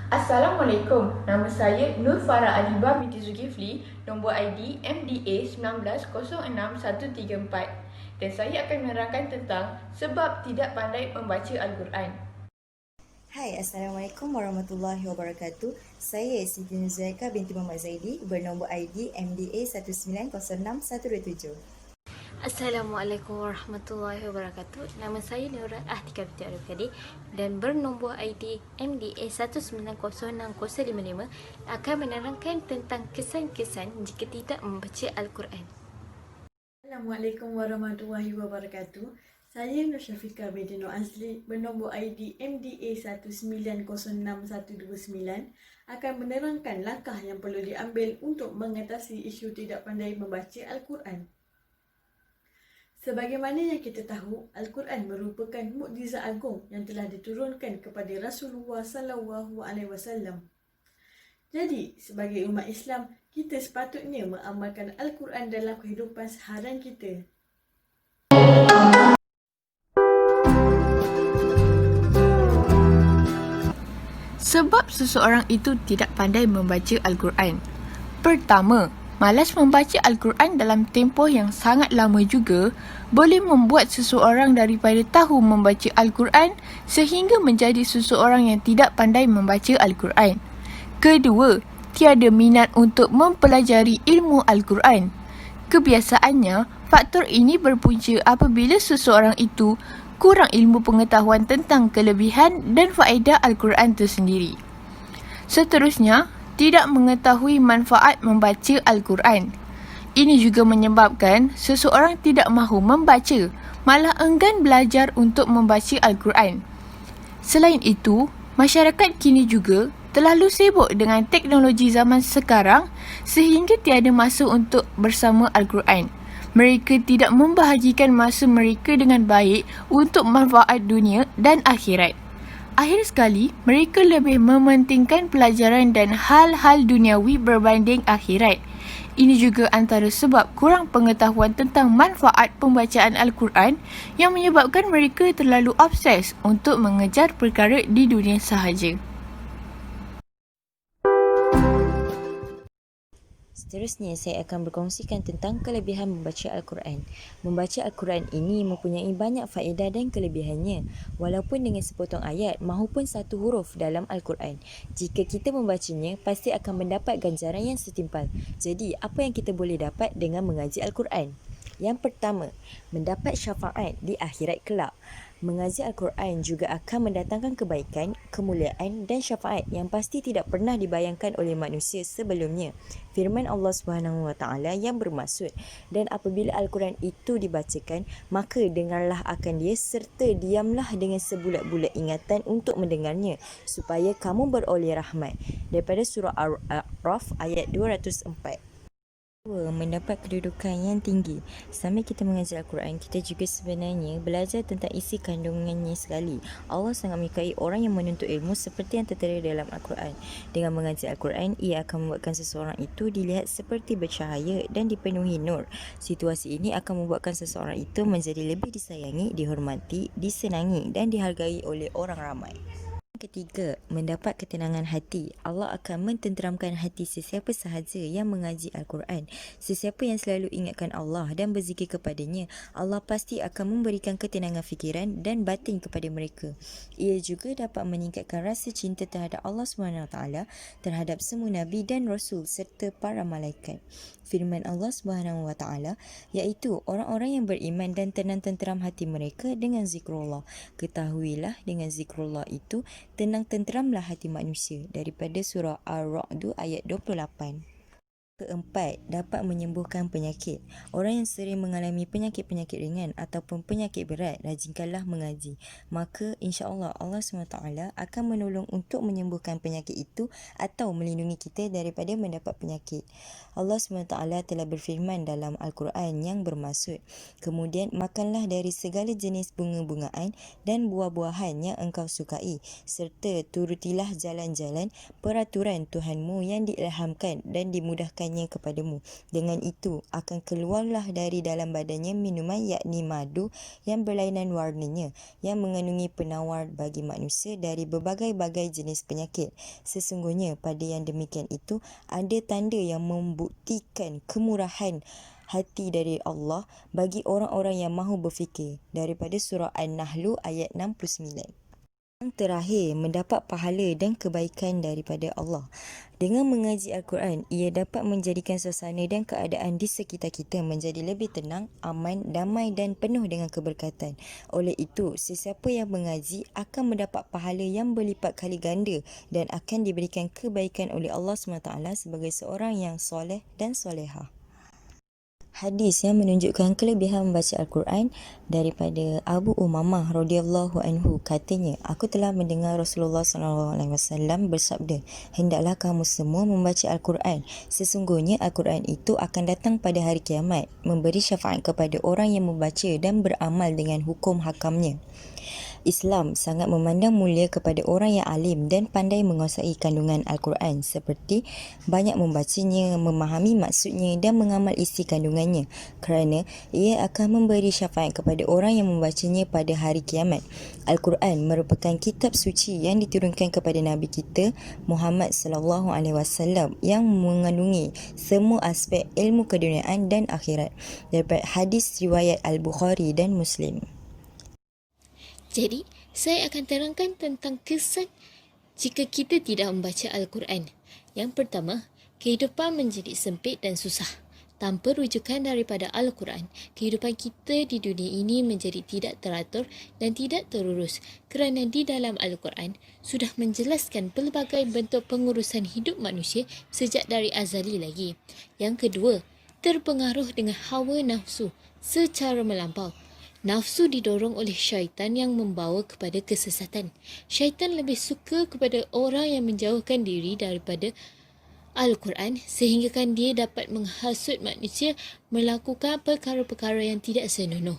Assalamualaikum. Nama saya Nur Farah Alibah binti Zulkifli, nombor ID MDA 1906-134 dan saya akan menerangkan tentang sebab tidak pandai membaca Al-Quran. Hai, Assalamualaikum warahmatullahi wabarakatuh. Saya Siti Nuzulaika binti Muhammad Zaidi bernombor ID MDA 1906-127. Assalamualaikum warahmatullahi wabarakatuh. Nama saya Nura Ahtika binti Arif Kadir dan bernombor ID MDA 1906-055 akan menerangkan tentang kesan-kesan jika tidak membaca Al-Quran. Assalamualaikum warahmatullahi wabarakatuh. Saya Nur Syafiqah binti Nur Azli bernombor ID MDA 1906-129 akan menerangkan langkah yang perlu diambil untuk mengatasi isu tidak pandai membaca Al-Quran. Sebagaimana yang kita tahu, Al-Quran merupakan mukjizat agung yang telah diturunkan kepada Rasulullah SAW. Jadi, sebagai umat Islam, kita sepatutnya mengamalkan Al-Quran dalam kehidupan seharian kita. Sebab seseorang itu tidak pandai membaca Al-Quran. Pertama, malas membaca Al-Quran dalam tempoh yang sangat lama juga boleh membuat seseorang daripada tahu membaca Al-Quran sehingga menjadi seseorang yang tidak pandai membaca Al-Quran. Kedua, tiada minat untuk mempelajari ilmu Al-Quran. Kebiasaannya, faktor ini berpunca apabila seseorang itu kurang ilmu pengetahuan tentang kelebihan dan faedah Al-Quran tersendiri. Seterusnya, tidak mengetahui manfaat membaca Al-Quran. Ini juga menyebabkan seseorang tidak mahu membaca, malah enggan belajar untuk membaca Al-Quran. Selain itu, masyarakat kini juga terlalu sibuk dengan teknologi zaman sekarang sehingga tiada masa untuk bersama Al-Quran. Mereka tidak membahagikan masa mereka dengan baik untuk manfaat dunia dan akhirat. Akhir sekali, mereka lebih mementingkan pelajaran dan hal-hal duniawi berbanding akhirat. Ini juga antara sebab kurang pengetahuan tentang manfaat pembacaan Al-Quran yang menyebabkan mereka terlalu obses untuk mengejar perkara di dunia sahaja. Seterusnya, saya akan berkongsikan tentang kelebihan membaca Al-Quran. Membaca Al-Quran ini mempunyai banyak faedah dan kelebihannya, walaupun dengan sepotong ayat maupun satu huruf dalam Al-Quran. Jika kita membacanya, pasti akan mendapat ganjaran yang setimpal. Jadi, apa yang kita boleh dapat dengan mengaji Al-Quran? Yang pertama, mendapat syafaat di akhirat kelak. Mengaji Al-Quran juga akan mendatangkan kebaikan, kemuliaan dan syafaat yang pasti tidak pernah dibayangkan oleh manusia sebelumnya. Firman Allah SWT yang bermaksud, dan apabila Al-Quran itu dibacakan, maka dengarlah akan dia serta diamlah dengan sebulat-bulat ingatan untuk mendengarnya, supaya kamu beroleh rahmat. Daripada surah Al-A'raf ayat 204. Mendapat kedudukan yang tinggi. Sambil kita mengaji Al-Quran, kita juga sebenarnya belajar tentang isi kandungannya sekali. Allah sangat menyukai orang yang menuntut ilmu seperti yang tertera dalam Al-Quran. Dengan mengaji Al-Quran, ia akan membuatkan seseorang itu dilihat seperti bercahaya dan dipenuhi nur. Situasi ini akan membuatkan seseorang itu menjadi lebih disayangi, dihormati, disenangi dan dihargai oleh orang ramai. Ketiga, mendapat ketenangan hati. Allah akan mententeramkan hati sesiapa sahaja yang mengaji Al-Quran. Sesiapa yang selalu ingatkan Allah dan berzikir kepadanya, Allah pasti akan memberikan ketenangan fikiran dan batin kepada mereka. Ia juga dapat meningkatkan rasa cinta terhadap Allah SWT, terhadap semua Nabi dan Rasul serta para malaikat. Firman Allah SWT iaitu orang-orang yang beriman dan tenang-tenteram hati mereka dengan zikrullah. Ketahuilah dengan zikrullah itu tenang tenteramlah hati manusia. Daripada surah Ar-Ra'd ayat 28. Keempat, dapat menyembuhkan penyakit. Orang yang sering mengalami penyakit-penyakit ringan ataupun penyakit berat, rajinkanlah mengaji. Maka insya-Allah Allah SWT akan menolong untuk menyembuhkan penyakit itu atau melindungi kita daripada mendapat penyakit. Allah SWT telah berfirman dalam Al-Quran yang bermaksud, kemudian makanlah dari segala jenis bunga-bungaan dan buah-buahan yang engkau sukai, serta turutilah jalan-jalan peraturan Tuhanmu yang diilhamkan dan dimudahkan memberikannya kepadamu. Dengan itu, akan keluarlah dari dalam badannya minuman yakni madu yang berlainan warnanya, yang mengandungi penawar bagi manusia dari berbagai-bagai jenis penyakit. Sesungguhnya pada yang demikian itu ada tanda yang membuktikan kemurahan hati dari Allah bagi orang-orang yang mahu berfikir. Daripada surah An-Nahl ayat 69. Yang terakhir, mendapat pahala dan kebaikan daripada Allah. Dengan mengaji Al-Quran, ia dapat menjadikan suasana dan keadaan di sekitar kita menjadi lebih tenang, aman, damai dan penuh dengan keberkatan. Oleh itu, sesiapa yang mengaji akan mendapat pahala yang berlipat kali ganda dan akan diberikan kebaikan oleh Allah SWT sebagai seorang yang soleh dan solehah. Hadis yang menunjukkan kelebihan membaca Al-Quran daripada Abu Umamah radhiyallahu anhu, katanya, aku telah mendengar Rasulullah SAW bersabda, hendaklah kamu semua membaca Al-Quran. Sesungguhnya Al-Quran itu akan datang pada hari kiamat, memberi syafaat kepada orang yang membaca dan beramal dengan hukum hakamnya. Islam sangat memandang mulia kepada orang yang alim dan pandai menguasai kandungan Al-Quran, seperti banyak membacanya, memahami maksudnya dan mengamal isi kandungannya, kerana ia akan memberi syafaat kepada orang yang membacanya pada hari kiamat. Al-Quran merupakan kitab suci yang diturunkan kepada Nabi kita Muhammad SAW yang mengandungi semua aspek ilmu keduniaan dan akhirat, daripada hadis riwayat Al-Bukhari dan Muslim. Jadi, saya akan terangkan tentang kesan jika kita tidak membaca Al-Quran. Yang pertama, kehidupan menjadi sempit dan susah. Tanpa rujukan daripada Al-Quran, kehidupan kita di dunia ini menjadi tidak teratur dan tidak terurus, kerana di dalam Al-Quran sudah menjelaskan pelbagai bentuk pengurusan hidup manusia sejak dari azali lagi. Yang kedua, terpengaruh dengan hawa nafsu secara melampau. Nafsu didorong oleh syaitan yang membawa kepada kesesatan. Syaitan lebih suka kepada orang yang menjauhkan diri daripada Al-Quran, sehinggakan dia dapat menghasut manusia melakukan perkara-perkara yang tidak senonoh.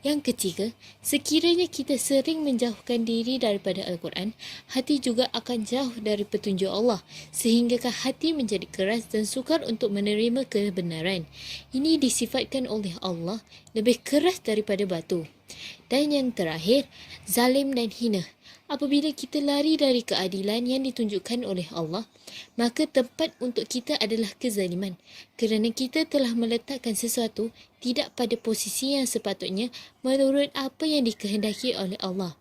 Yang ketiga, sekiranya kita sering menjauhkan diri daripada Al-Quran, hati juga akan jauh dari petunjuk Allah, sehinggakan hati menjadi keras dan sukar untuk menerima kebenaran. Ini disifatkan oleh Allah lebih keras daripada batu. Dan yang terakhir, zalim dan hina. Apabila kita lari dari keadilan yang ditunjukkan oleh Allah, maka tempat untuk kita adalah kezaliman, kerana kita telah meletakkan sesuatu tidak pada posisi yang sepatutnya menurut apa yang dikehendaki oleh Allah.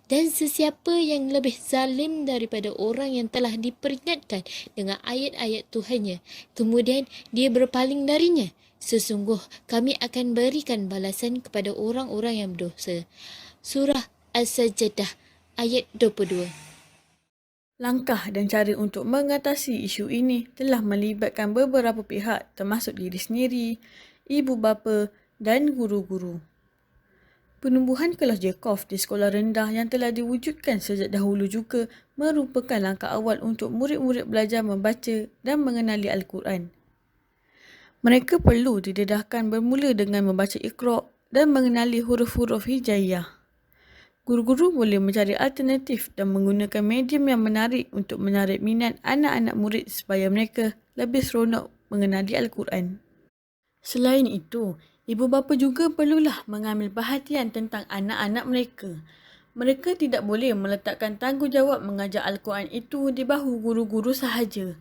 Dan sesiapa yang lebih zalim daripada orang yang telah diperingatkan dengan ayat-ayat Tuhannya, kemudian dia berpaling darinya, sesungguh kami akan berikan balasan kepada orang-orang yang berdosa. Surah As-Sajdah ayat 22. Langkah dan cara untuk mengatasi isu ini telah melibatkan beberapa pihak termasuk diri sendiri, ibu bapa dan guru-guru. Penumbuhan kelas Jekof di sekolah rendah yang telah diwujudkan sejak dahulu juga merupakan langkah awal untuk murid-murid belajar membaca dan mengenali Al-Quran. Mereka perlu didedahkan bermula dengan membaca Iqra' dan mengenali huruf-huruf hijaiyah. Guru-guru boleh mencari alternatif dan menggunakan medium yang menarik untuk menarik minat anak-anak murid supaya mereka lebih seronok mengenali Al-Quran. Selain itu, ibu bapa juga perlulah mengambil perhatian tentang anak-anak mereka. Mereka tidak boleh meletakkan tanggungjawab mengajar Al-Quran itu di bahu guru-guru sahaja.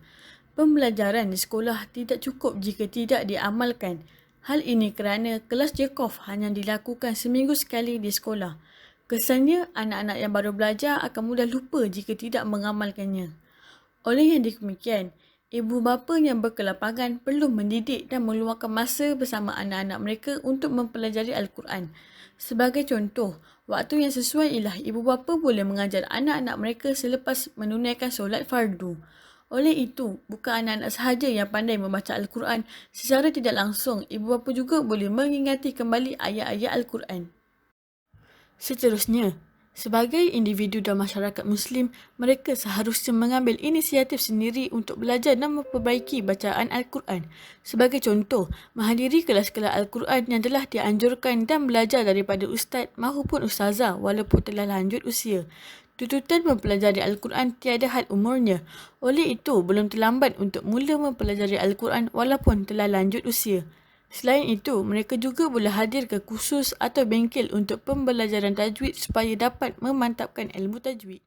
Pembelajaran di sekolah tidak cukup jika tidak diamalkan. Hal ini kerana kelas Jekof hanya dilakukan seminggu sekali di sekolah. Kesannya, anak-anak yang baru belajar akan mudah lupa jika tidak mengamalkannya. Oleh yang demikian, ibu bapa yang berkelapangan perlu mendidik dan meluangkan masa bersama anak-anak mereka untuk mempelajari Al-Quran. Sebagai contoh, waktu yang sesuai ialah ibu bapa boleh mengajar anak-anak mereka selepas menunaikan solat fardu. Oleh itu, bukan anak-anak sahaja yang pandai membaca Al-Quran, secara tidak langsung, ibu bapa juga boleh mengingati kembali ayat-ayat Al-Quran. Seterusnya, sebagai individu dan masyarakat Muslim, mereka seharusnya mengambil inisiatif sendiri untuk belajar dan memperbaiki bacaan Al-Quran. Sebagai contoh, menghadiri kelas-kelas Al-Quran yang telah dianjurkan dan belajar daripada ustaz maupun ustazah walaupun telah lanjut usia. Tuntutan mempelajari Al-Quran tiada had umurnya. Oleh itu, belum terlambat untuk mula mempelajari Al-Quran walaupun telah lanjut usia. Selain itu, mereka juga boleh hadir ke kursus atau bengkel untuk pembelajaran tajwid supaya dapat memantapkan ilmu tajwid.